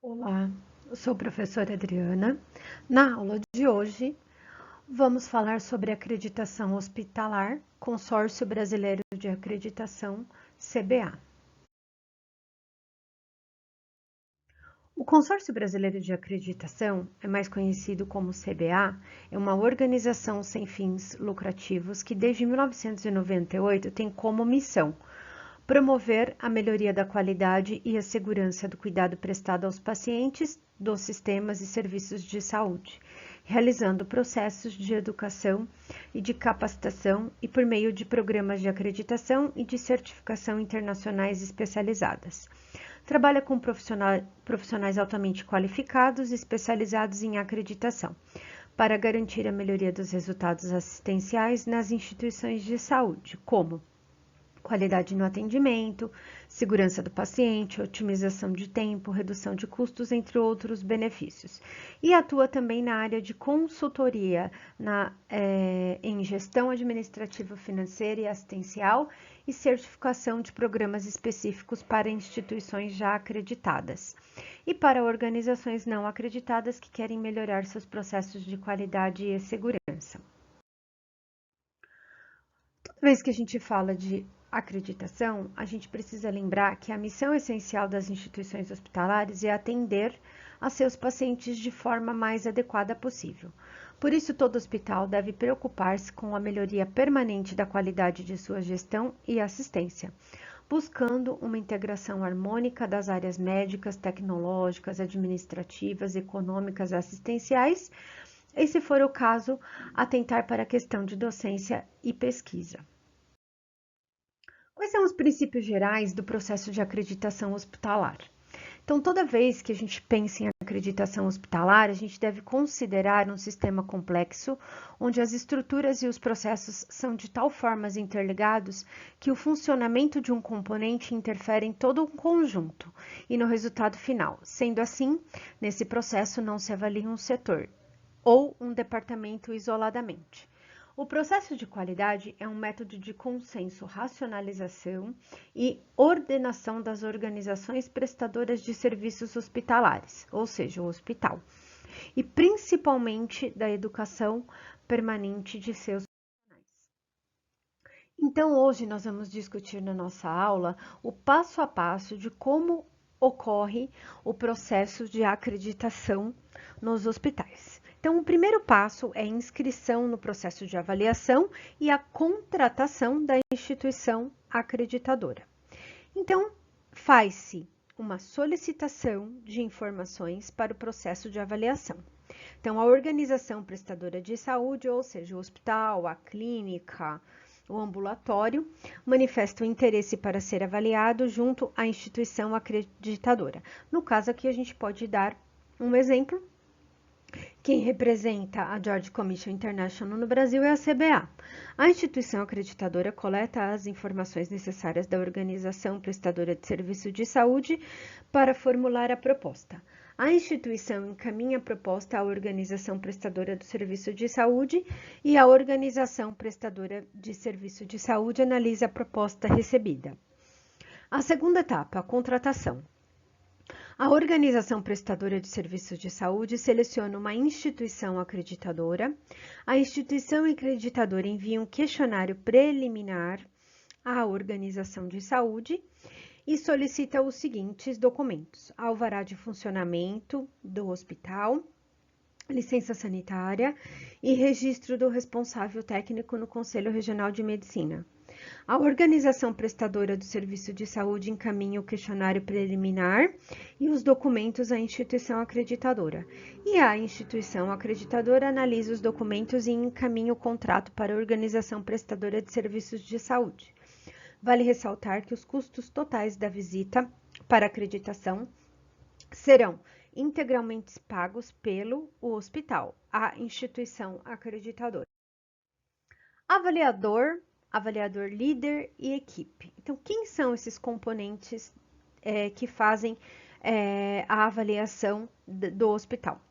Olá, eu sou a professora Adriana. Na aula de hoje, vamos falar sobre acreditação hospitalar, Consórcio Brasileiro de Acreditação, CBA. O Consórcio Brasileiro de Acreditação, é mais conhecido como CBA, é uma organização sem fins lucrativos que desde 1998 tem como missão promover a melhoria da qualidade e a segurança do cuidado prestado aos pacientes dos sistemas e serviços de saúde, realizando processos de educação e de capacitação e por meio de programas de acreditação e de certificação internacionais especializadas. Trabalha com profissionais altamente qualificados e especializados em acreditação, para garantir a melhoria dos resultados assistenciais nas instituições de saúde, como qualidade no atendimento, segurança do paciente, otimização de tempo, redução de custos, entre outros benefícios. E atua também na área de consultoria em gestão administrativa financeira e assistencial e certificação de programas específicos para instituições já acreditadas e para organizações não acreditadas que querem melhorar seus processos de qualidade e segurança. Toda vez que a gente fala de acreditação, a gente precisa lembrar que a missão essencial das instituições hospitalares é atender a seus pacientes de forma mais adequada possível. Por isso, todo hospital deve preocupar-se com a melhoria permanente da qualidade de sua gestão e assistência, buscando uma integração harmônica das áreas médicas, tecnológicas, administrativas, econômicas, assistenciais e, se for o caso, atentar para a questão de docência e pesquisa. Quais são os princípios gerais do processo de acreditação hospitalar? Então, toda vez que a gente pensa em acreditação hospitalar, a gente deve considerar um sistema complexo, onde as estruturas e os processos são de tal forma interligados que o funcionamento de um componente interfere em todo um conjunto e no resultado final. Sendo assim, nesse processo não se avalia um setor ou um departamento isoladamente. O processo de qualidade é um método de consenso, racionalização e ordenação das organizações prestadoras de serviços hospitalares, ou seja, o hospital, e principalmente da educação permanente de seus profissionais. Então, hoje nós vamos discutir na nossa aula o passo a passo de como ocorre o processo de acreditação nos hospitais. Então, o primeiro passo é a inscrição no processo de avaliação e a contratação da instituição acreditadora. Então, faz-se uma solicitação de informações para o processo de avaliação. Então, a organização prestadora de saúde, ou seja, o hospital, a clínica, o ambulatório, manifesta o interesse para ser avaliado junto à instituição acreditadora. No caso aqui, a gente pode dar um exemplo. Quem representa a George Commission International no Brasil é a CBA. A instituição acreditadora coleta as informações necessárias da organização prestadora de serviço de saúde para formular a proposta. A instituição encaminha a proposta à organização prestadora do serviço de saúde e a organização prestadora de serviço de saúde analisa a proposta recebida. A segunda etapa, a contratação. A organização prestadora de serviços de saúde seleciona uma instituição acreditadora. A instituição acreditadora envia um questionário preliminar à organização de saúde e solicita os seguintes documentos: alvará de funcionamento do hospital, licença sanitária e registro do responsável técnico no Conselho Regional de Medicina. A organização prestadora do serviço de saúde encaminha o questionário preliminar e os documentos à instituição acreditadora. E a instituição acreditadora analisa os documentos e encaminha o contrato para a organização prestadora de serviços de saúde. Vale ressaltar que os custos totais da visita para acreditação serão integralmente pagos pelo hospital, a instituição acreditadora. Avaliador líder e equipe. Então, quem são esses componentes que fazem a avaliação do hospital?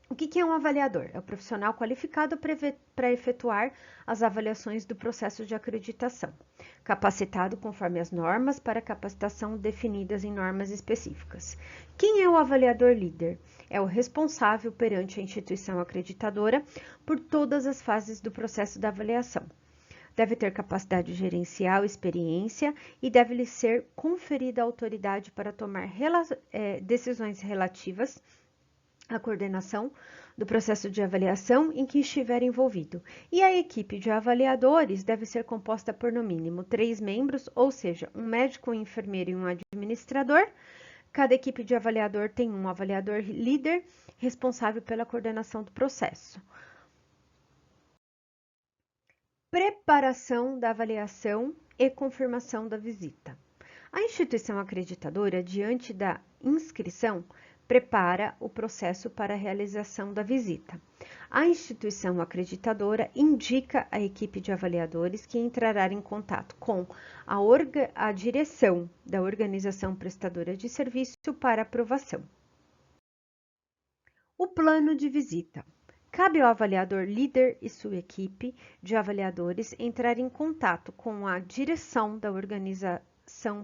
O que é um avaliador? É o profissional qualificado para efetuar as avaliações do processo de acreditação, capacitado conforme as normas para capacitação definidas em normas específicas. Quem é o avaliador líder? É o responsável perante a instituição acreditadora por todas as fases do processo da avaliação. Deve ter capacidade gerencial, experiência e deve-lhe ser conferida a autoridade para tomar decisões relativas a coordenação do processo de avaliação em que estiver envolvido. E a equipe de avaliadores deve ser composta por no mínimo 3 membros, ou seja, um médico, um enfermeiro e um administrador. Cada equipe de avaliador tem um avaliador líder responsável pela coordenação do processo. Preparação da avaliação e confirmação da visita. A instituição acreditadora, diante da inscrição, prepara o processo para a realização da visita. A instituição acreditadora indica a equipe de avaliadores que entrará em contato com a direção da organização prestadora de serviço para aprovação. O plano de visita. Cabe ao avaliador líder e sua equipe de avaliadores entrar em contato com a direção da organização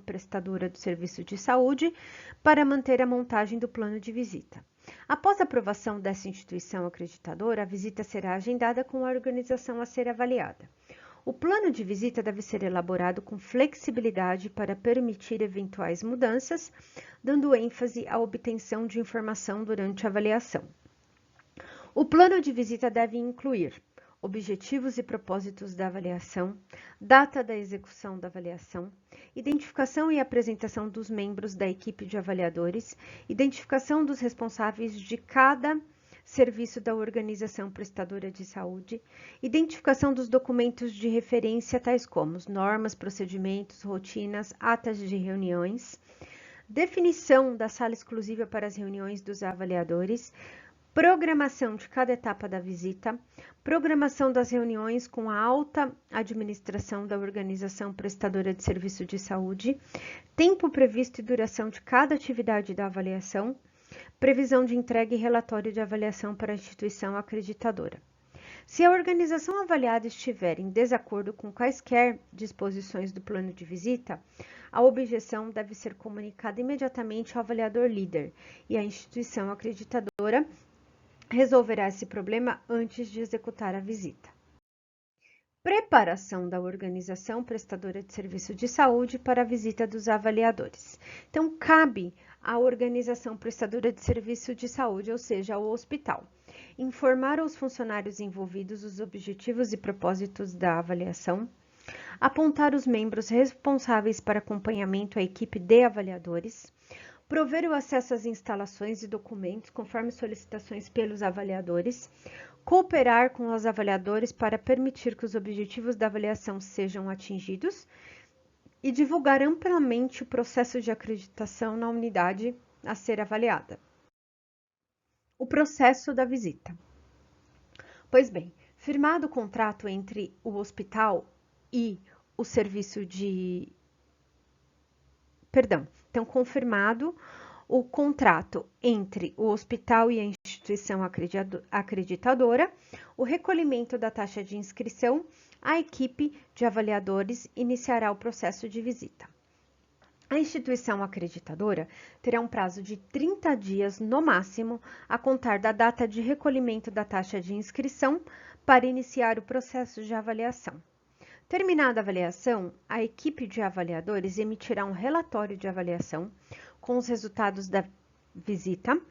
prestadora do serviço de saúde para manter a montagem do plano de visita. Após a aprovação dessa instituição acreditadora, a visita será agendada com a organização a ser avaliada. O plano de visita deve ser elaborado com flexibilidade para permitir eventuais mudanças, dando ênfase à obtenção de informação durante a avaliação. O plano de visita deve incluir objetivos e propósitos da avaliação, data da execução da avaliação, identificação e apresentação dos membros da equipe de avaliadores, identificação dos responsáveis de cada serviço da organização prestadora de saúde, identificação dos documentos de referência tais como normas, procedimentos, rotinas, atas de reuniões, definição da sala exclusiva para as reuniões dos avaliadores, programação de cada etapa da visita, programação das reuniões com a alta administração da organização prestadora de serviço de saúde, tempo previsto e duração de cada atividade da avaliação, previsão de entrega e relatório de avaliação para a instituição acreditadora. Se a organização avaliada estiver em desacordo com quaisquer disposições do plano de visita, a objeção deve ser comunicada imediatamente ao avaliador líder e à instituição acreditadora resolverá esse problema antes de executar a visita. Preparação da organização prestadora de serviço de saúde para a visita dos avaliadores. Então, cabe à organização prestadora de serviço de saúde, ou seja, ao hospital, informar aos funcionários envolvidos os objetivos e propósitos da avaliação, apontar os membros responsáveis para acompanhamento à equipe de avaliadores, prover o acesso às instalações e documentos conforme solicitações pelos avaliadores, cooperar com os avaliadores para permitir que os objetivos da avaliação sejam atingidos e divulgar amplamente o processo de acreditação na unidade a ser avaliada. O processo da visita. Pois bem, firmado o contrato entre o hospital e o serviço de... Então, confirmado o contrato entre o hospital e a instituição acreditadora, o recolhimento da taxa de inscrição, a equipe de avaliadores iniciará o processo de visita. A instituição acreditadora terá um prazo de 30 dias no máximo a contar da data de recolhimento da taxa de inscrição para iniciar o processo de avaliação. Terminada a avaliação, a equipe de avaliadores emitirá um relatório de avaliação com os resultados da visita,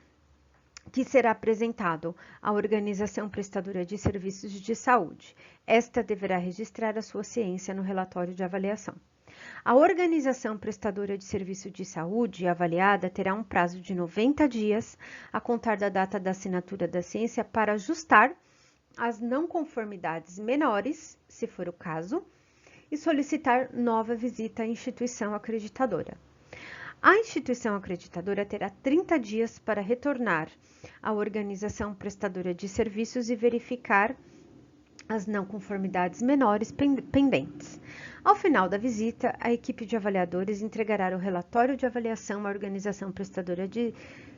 que será apresentado à organização prestadora de serviços de saúde. Esta deverá registrar a sua ciência no relatório de avaliação. A organização prestadora de serviço de saúde avaliada terá um prazo de 90 dias a contar da data da assinatura da ciência para ajustar as não conformidades menores, se for o caso, e solicitar nova visita à instituição acreditadora. A instituição acreditadora terá 30 dias para retornar à organização prestadora de serviços e verificar as não conformidades menores pendentes. Ao final da visita, a equipe de avaliadores entregará o relatório de avaliação à organização prestadora de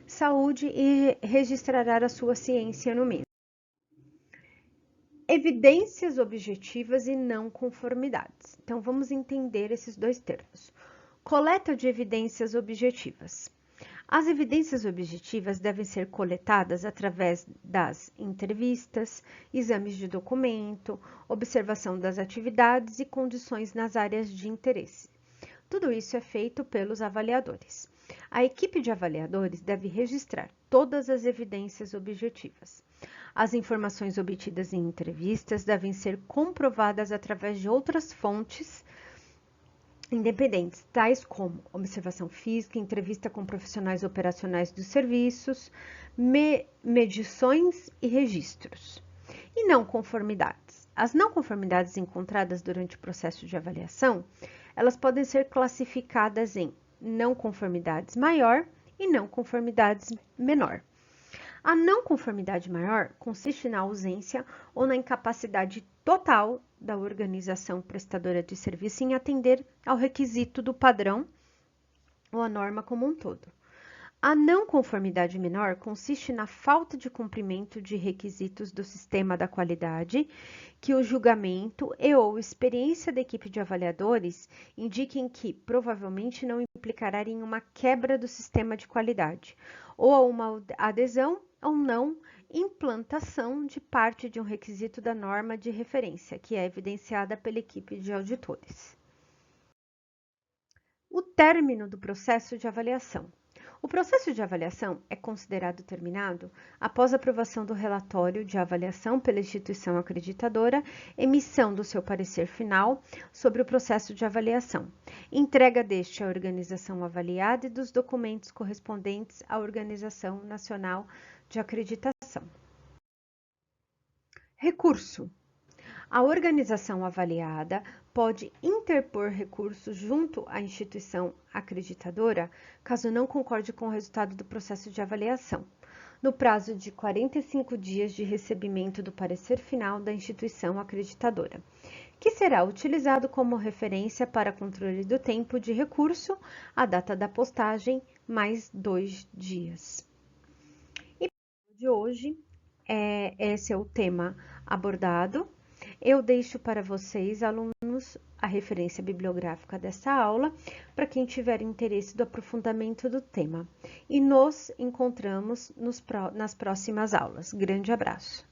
saúde e registrará a sua ciência no mesmo. Evidências objetivas e não conformidades. Então, vamos entender esses dois termos. Coleta de evidências objetivas. As evidências objetivas devem ser coletadas através das entrevistas, exames de documento, observação das atividades e condições nas áreas de interesse. Tudo isso é feito pelos avaliadores. A equipe de avaliadores deve registrar todas as evidências objetivas. As informações obtidas em entrevistas devem ser comprovadas através de outras fontes independentes, tais como observação física, entrevista com profissionais operacionais dos serviços, medições e registros. E não conformidades. As não conformidades encontradas durante o processo de avaliação, elas podem ser classificadas em não conformidades maior e não conformidades menor. A não conformidade maior consiste na ausência ou na incapacidade total da organização prestadora de serviço em atender ao requisito do padrão ou a norma como um todo. A não conformidade menor consiste na falta de cumprimento de requisitos do sistema da qualidade, que o julgamento e ou experiência da equipe de avaliadores indiquem que provavelmente não implicará em uma quebra do sistema de qualidade, ou a uma adesão ou não implantação de parte de um requisito da norma de referência, que é evidenciada pela equipe de auditores. O término do processo de avaliação. O processo de avaliação é considerado terminado após a aprovação do relatório de avaliação pela instituição acreditadora, emissão do seu parecer final sobre o processo de avaliação, entrega deste à organização avaliada e dos documentos correspondentes à Organização Nacional de Acreditação. Recurso. A organização avaliada pode interpor recurso junto à instituição acreditadora, caso não concorde com o resultado do processo de avaliação, no prazo de 45 dias de recebimento do parecer final da instituição acreditadora, que será utilizado como referência para controle do tempo de recurso, a data da postagem, mais 2 dias. E de hoje, esse é o tema abordado. Eu deixo para vocês, alunos, a referência bibliográfica dessa aula, para quem tiver interesse do aprofundamento do tema. E nos encontramos nas próximas aulas. Grande abraço!